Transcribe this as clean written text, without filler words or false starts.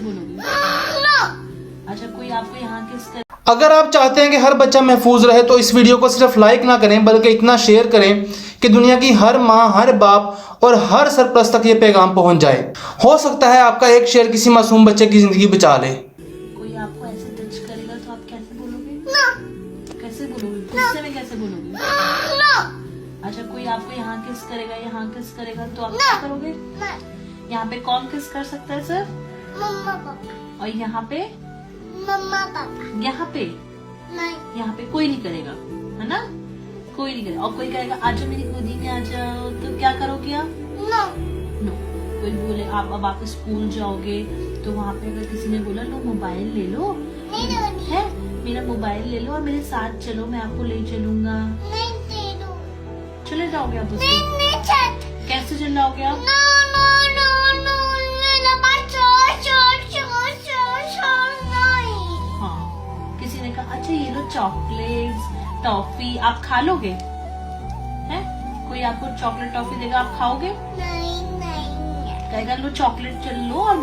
कैसे बोलोगे? अच्छा कोई आपको यहाँ किस कर अगर आप चाहते हैं कि हर बच्चा महफूज रहे तो इस वीडियो को सिर्फ लाइक ना करें बल्कि इतना शेयर करें कि दुनिया की हर माँ, हर बाप और हर सरपरस्त तक ये पैगाम पहुंच जाए। हो सकता है आपका एक शेयर किसी मासूम बच्चे की जिंदगी बचा ले। कोई आपको ऐसे टच करेगा तो आप कैसे बोलोगे? कैसे बोलोगे? गुस्से में कैसे बोलोगे? अच्छा कोई आपको यहाँ किस करेगा, यहाँ किस करेगा तो आप क्या करोगे? यहाँ पे कौन किस कर सकता है सर? मम्मा पापा। और यहाँ पे? मम्मा पापा। यहाँ पे? नहीं। यहाँ पे कोई नहीं करेगा, है ना? कोई नहीं करेगा। और कोई कहेगा आजा मेरी गोदी में आ जाओ, तो क्या करोगे आप? नो। नो। कोई बोले आप अब आप स्कूल जाओगे तो वहाँ पे अगर किसी ने बोला लो मोबाइल ले लो, नहीं दोगी। है मेरा मोबाइल ले लो और मेरे साथ चलो, मैं आपको ले चलूंगा, नहीं दे दो। चले जाओगे आप उससे? नहीं चाहते। कैसे चिल्लाओगे आप? नो नो नो नो मेरा बात छोड़ छोड़ छोड़ छोड़ छोड़ नहीं। हाँ किसी ने कहा अच्छा ये लो चॉकलेट्स टॉफी, आप खा लोगे? हैं कोई आपको चॉकलेट टॉफी देगा, आप खाओगे? नहीं नहीं। कहेगा लो चॉकलेट चल लो और